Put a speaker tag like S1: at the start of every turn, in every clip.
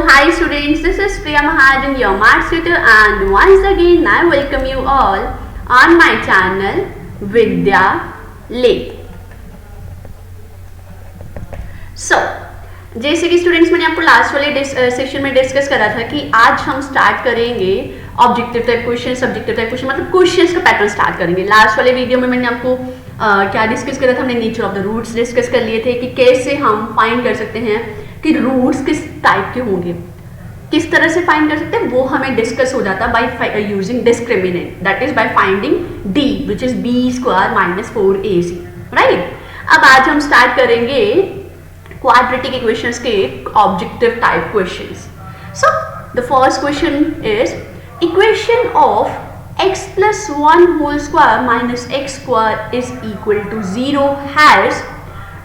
S1: hi students, this is Priya Mahajan, your maths tutor, and once again I welcome you all on my channel Vidya Lake. So, जैसे कि students मैंने आपको last वाले session में discuss करा था कि आज हम स्टार्ट करेंगे objective type question, subjective type question, मतलब क्वेश्चंस का पैटर्न स्टार्ट करेंगे। लास्ट वाले वीडियो में मैंने आपको क्या डिस्कस करा था, हमने nature of the roots discuss कर लिए थे कि कैसे हम फाइंड कर सकते हैं कि रूट्स किस टाइप के होंगे, किस तरह से फाइंड कर सकते हैं, वो हमें डिस्कस हो जाता by using discriminant, that is by finding d which is b² - 4ac, right. अब आज हम स्टार्ट करेंगे क्वाड्रेटिक इक्वेशंस के objective type questions. So the first question is equation of x + 1 whole square - x² is equal to 0 has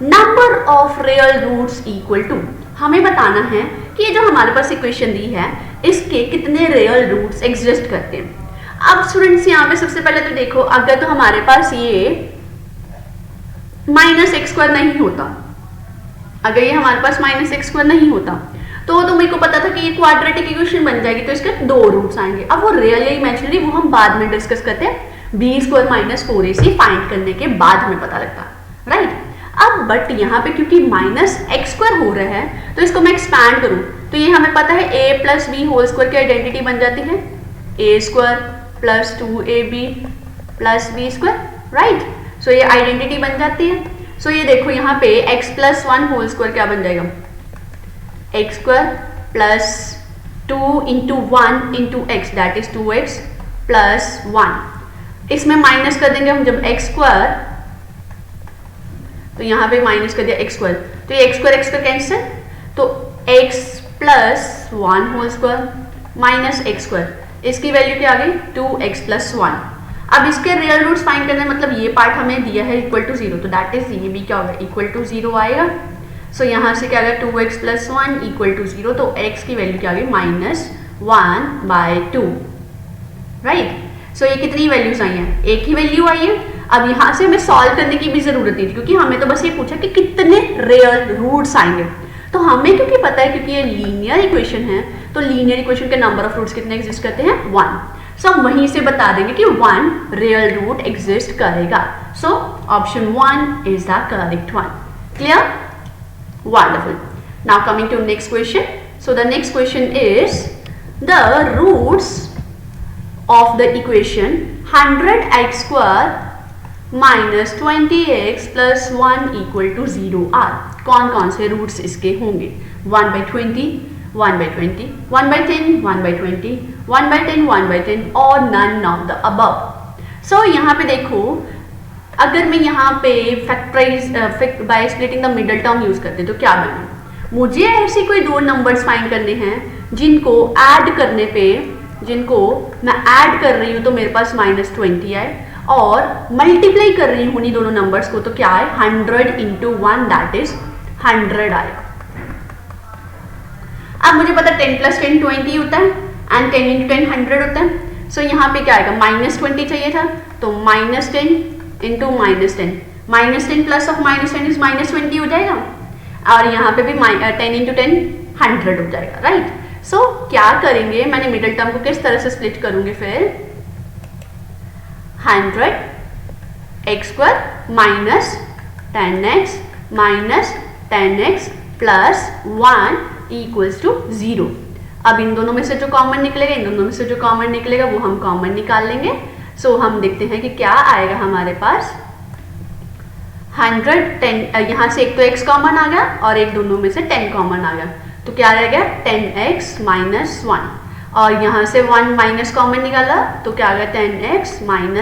S1: number of real roots equal to. हमें बताना है कि ये जो हमारे पास इक्वेशन दी है इसके कितने रियल रूट्स एग्जिस्ट करते हैं। अब स्टूडेंट्स यहाँ पे सबसे पहले तो देखो, अगर तो हमारे पास ये -x² नहीं होता, अगर ये हमारे पास -x² नहीं होता तो मेरे को पता था कि ये क्वाड्रेटिक इक्वेशन बन जाएगी, तो इसके 2 रूट्स आएंगे। अब वो रियल या इमेजिनरी वो हम बाद में डिस्कस करते हैं, b² - 4ac फाइंड करने के बाद हमें पता लगता है, राइट। अब बट यहाँ पे क्योंकि -x² हो रहा है तो इसको मैं एक्सपैंड करूँ तो ये हमें पता है a + b² की आइडेंटिटी बन जाती है a² + 2ab + b², राइट। सो ये आइडेंटिटी बन जाती है। सो ये देखो यहाँ पे x + 1 होल स्क्वायर क्या बन जाएगा, x² + 2 × 1 × x, that is 2x + 1। इसमें माइनस कर देंगे हम जब x², तो यहाँ पे माइनस कर दिया x², तो ये x² कैंसिल, तो x + 1 होल स्क्वायर - x², इसकी वैल्यू क्या आ गई 2x + 1। अब इसके रियल रूट्स फाइंड करना है, मतलब ये पार्ट हमें दिया है इक्वल टू 0, तो दैट इज ये भी क्या होगा इक्वल टू 0 आएगा। सो यहाँ से क्या आ गया 2x + 1 = 0, तो x की वैल्यू क्या आ गई -1/2, राइट। सो ये कितनी वैल्यूज आई हैं, एक ही वैल्यू आई है। अब यहाँ से हमें सॉल्व करने की भी जरूरत नहीं थी क्योंकि हमें तो बस ये पूछा कि कितने रियल रूट्स आएंगे। तो हमें क्योंकि पता है क्योंकि ये लीनियर इक्वेशन है तो लीनियर इक्वेशन के नंबर ऑफ रूट्स कितने एग्जिस्ट करते हैं 1। सो हम वहीं से बता देंगे कि 1 रियल रूट एग्जिस्ट करेगा। So option 1 is the correct one. Clear, wonderful. Now coming to next question. So the next question is the roots of the equation 100x² - 20x + 1 = 0 are. कौन कौन से रूट्स इसके होंगे, 1/20, 1/20, 1/10, 1/20, 1/10, 1/10 और none of the above. So यहाँ पे देखो, अगर मैं यहाँ पे factorise by splitting the middle term use करते तो क्या बने, मुझे ऐसे कोई 2 नंबर्स फाइंड करने हैं जिनको ऐड करने पे, जिनको मैं ऐड कर रही हूँ तो मेरे पास -20 आए, और मल्टीप्लाई कर रही हूँ उन्हीं दोनों नंबर्स को तो क्या है 100 × 1, दैट इज 100 आएगा। अब मुझे पता 10 + 10 20 होता है एंड 10 × 10 100 होता है। सो यहाँ पे क्या आएगा -20 चाहिए था तो -10 × -10, -10 प्लस ऑफ -10 इज -20 हो जाएगा, और यहाँ पे भी 10 × 10 100 हो जाएगा, राइट। सो क्या करेंगे, मैंने मिडिल टर्म को किस तरह से स्प्लिट करूंगी, फिर 100x² - 10x - 10x + 1 = 0। अब इन दोनों में से जो कॉमन निकलेगा, इन दोनों में से जो कॉमन निकलेगा वो हम कॉमन निकाल लेंगे। सो हम देखते हैं कि क्या आएगा हमारे पास 110, यहाँ से एक तो x कॉमन आ गया और एक दोनों में से 10 कॉमन आ गया, तो क्या रह गया 10x - 1, और यहाँ से 1 माइनस कॉमन निकाला तो क्या आ गया 10x - 1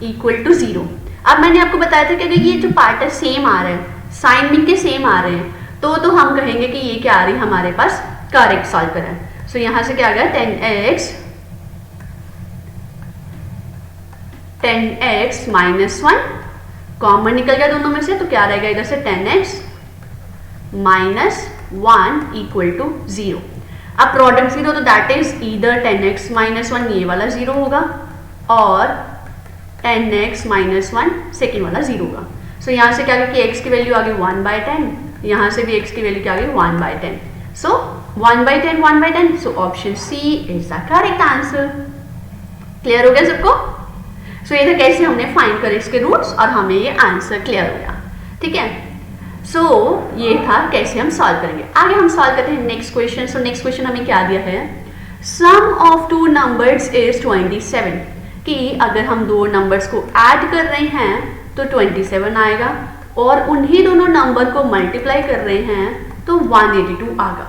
S1: = 0। अब मैंने आपको बताया था कि अगर ये जो पार्ट है सेम आ रहे हैं, साइन में के सेम आ रहे हैं, तो हम कहेंगे कि ये क्या आ रही है हमारे पास करेक्ट सॉल्वर है। सो यहाँ से क्या आ गया 10x - 1 कॉमन निकल गया दोनों में से, तो क्या रहेगा इधर से 10x - 1 = 0। अब प्रोडक्ट 0 तो दैट इज ईदर 10x - 1 ये वाला 0 होगा और 10x - 1 सेकेंड वाला 0 होगा। सो यहाँ से क्या कि x की वैल्यू आ गई 1/10, यहाँ से भी x की वैल्यू क्या आ गई 1/10। So 1/10 1/10, so option C is the correct answer. Clear हो गया सबको? सो ये था कैसे हमने फाइंड करे इसके रूट्स और हमें ये आंसर क्लियर हो गया। ठीक है, सो ये था कैसे हम सॉल्व करेंगे। आगे हम सॉल्व करते हैं next question. So next question हमें क्या दिया है, सम ऑफ टू नंबर्स इज 27, कि अगर हम दो नंबर्स को ऐड कर रहे हैं तो 27 आएगा और उन्हीं दोनों नंबर को मल्टीप्लाई कर रहे हैं तो 182 आएगा।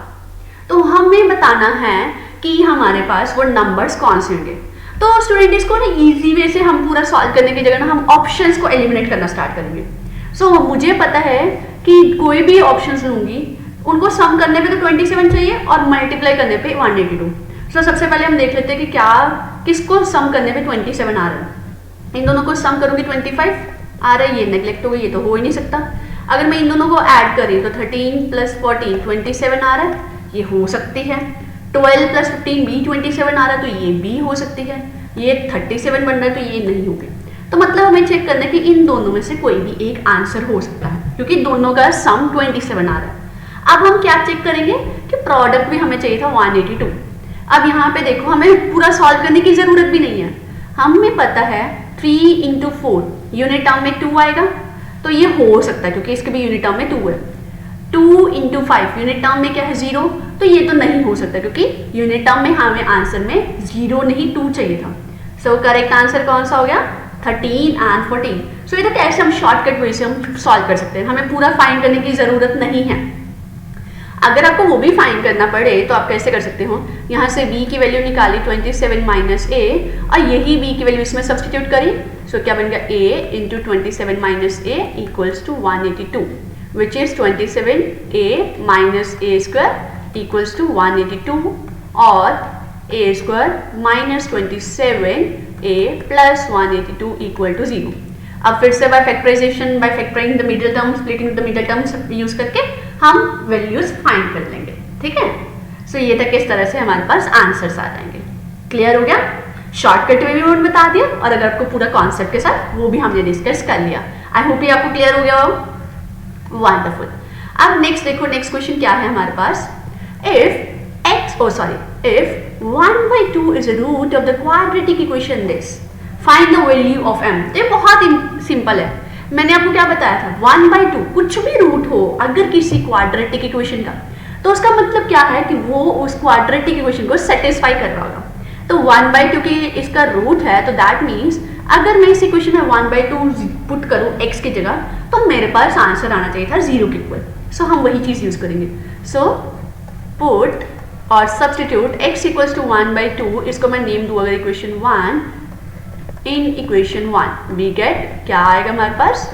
S1: तो हमें बताना है कि हमारे पास वो नंबर्स कौन से होंगे। तो स्टूडेंट इसको ना इजी वे से हम पूरा सॉल्व करने की जगह ना हम ऑप्शंस को एलिमिनेट करना स्टार्ट करेंगे। सो मुझे पता है कि कोई भी ऑप्शंस लूंगी उनको सम करने पे तो 27 चाहिए और मल्टीप्लाई करने पे 182। सो सबसे पहले हम देख लेते हैं कि क्या किसको सम करने पे 27 आ रहा है। इन दोनों को सम करूंगी 25 आ रहा है, ये नेग्लेक्ट हो गई, ये तो हो ही नहीं सकता। अगर मैं इन दोनों को ऐड करी तो 13 + 14 27 आ रहा है, ये हो सकती है। 12 + 15 भी 27 आ रहा है, तो ये भी हो सकती है। ये 37 बन रहा है, तो ये नहीं होगी। तो मतलब हमें चेक करना है कि इन दोनों में से कोई भी एक आंसर हो सकता है, क्योंकि दोनों का सम 27 आ रहा है। अब हम क्या चेक करेंगे कि प्रोडक्ट भी हमें चाहिए था 182। अब यहाँ पे देखो हमें पूरा सॉल्व करने की जरूरत भी नहीं है, हमें पता है 3 × 4 यूनिट टर्म में 2 आएगा, तो ये हो सकता है क्योंकि इसके भी यूनिट टर्म में 2 है। 2 × 5 यूनिट टर्म में क्या है 0, तो ये तो नहीं हो सकता क्योंकि यूनिट टर्म में हमें आंसर में 0 नहीं 2 चाहिए था। सो करेक्ट आंसर कौन सा हो गया, 13 और 14। सो इधर कैसे हम शॉर्टकट वे से हम सॉल्व कर सकते हैं, हमें पूरा फाइंड करने की जरूरत नहीं है। अगर आपको वो भी फाइंड करना पड़े तो आप कैसे कर सकते हो, यहाँ से b की वैल्यू निकाली 27 - a और यही b की वैल्यू इसमें सब्सटीट्यूट करी। सो क्या बन गया, a × 27 - a = 182, which is 27a - a² = 182 और a² - 27a + 182 = 0। अब फिर से by factorisation, by factorising the middle term, splitting the middle terms use करके हम वैल्यूज फाइंड कर लेंगे। ठीक है, सो ये था किस तरह से हमारे पास आंसर्स आ जाएंगे। क्लियर हो गया? शॉर्टकट वे भी बता दिया और अगर आपको पूरा कॉन्सेप्ट के साथ वो भी हमने डिस्कस कर लिया। आई होप ये आपको क्लियर हो गया हो। वंडरफुल। अब नेक्स्ट देखो, नेक्स्ट क्वेश्चन क्या है हमारे पास, if 1/2 is a root of the quadratic equation this, find the value of m। तो ये बहुत सिंपल है, मैंने आपको क्या बताया था, 1/2 कुछ भी रूट हो अगर किसी क्वाड्रेटिक इक्वेशन का, तो उसका मतलब क्या है कि वो उस क्वाड्रेटिक इक्वेशन को सेटिस्फाई कर रहा होगा। तो 1/2 की इसका रूट है, तो दैट मीन्स अगर मैं इस इक्वेशन में 1/2 पुट करूं x की जगह, तो मेरे पास आंसर आना चाहिए था 0 के इक्वल। सो हम वही चीज यूज करेंगे। सो पुट और सब्सटीट्यूट x = 1/2, इसको मैं नेम दूँ अगर equation 1, in equation 1 we get क्या आएगा हमारे पास,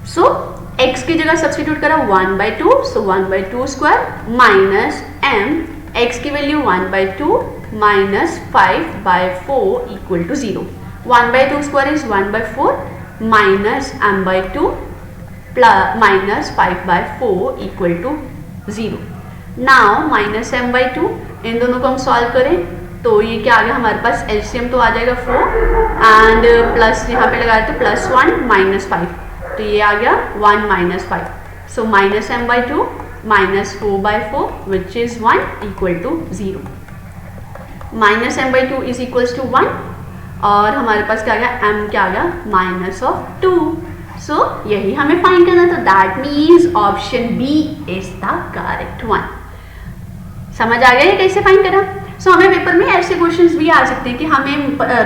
S1: सो x की जगह सब्सटीट्यूट करा 1/2, सो 1/2² माइनस m, x की value 1/2 minus 5/4 = 0। 1/2² is 1/4 minus m/2 minus 5/4 = 0। Now minus m/2, इन दोनों को हम सॉल्व करें तो ये क्या आ गया हमारे पास, एलसीएम तो आ जाएगा 4 एंड प्लस यहाँ पे लगाए थे +1 - 5, तो ये आ गया 1 - 5। So minus m/2 minus 4/4 which is 1 = 0। Minus m/2 is equals to 1 और हमारे पास क्या आ गया, m क्या आ गया -2। सो यही हमें फाइंड करना था, that means option B is the correct one. समझ आ गया ये कैसे फाइंड करा? सो हमें पेपर में ऐसे क्वेश्चंस भी आ सकते हैं कि हमें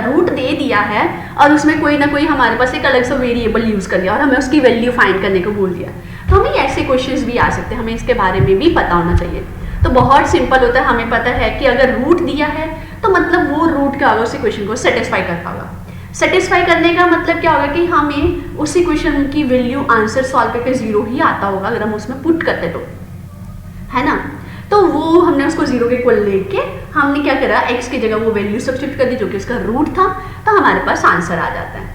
S1: रूट दे दिया है और उसमें कोई ना कोई हमारे पास एक अलग सा वेरिएबल यूज कर लिया और हमें उसकी वैल्यू फाइंड करने को बोल दिया। तो हमें ऐसे क्वेश्चंस भी आ सकते हैं, हमें इसके बारे में भी पता होना चाहिए। तो बहुत सिंपल होता है, हमें पता है कि अगर रूट दिया है तो मतलब वो रूट क्या होगा, उस इक्वेशन को सेटिस्फाई करता होगा। सेटिस्फाई करने का मतलब क्या होगा कि हमें उस इक्वेशन की वैल्यू आंसर सॉल्व करके 0 ही आता होगा अगर हम उसमें पुट करते तो, है ना। तो वो हमने उसको 0 के इक्वल लेके हमने क्या करा, x की जगह वो वैल्यू सब्स्टिट्यूट कर दी जो कि उसका रूट था, तो हमारे पास आंसर आ जाता है।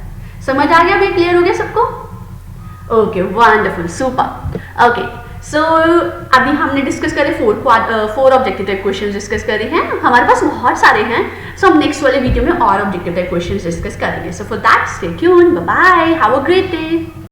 S1: समझ आ गया भाई? क्लियर हो गया सबको? Okay, wonderful, super. ओके, सो अभी हमने डिस्कस करे 4 ऑब्जेक्टिव टाइप क्वेश्चंस डिस्कस करे हैं, हमारे पास बहुत सारे हैं। सो हम नेक्स्ट वाले वीडियो में और ऑब्जेक्टिव टाइप क्वेश्चंस डिस्कस करेंगे। So for that stay tuned, bye bye, have a great day.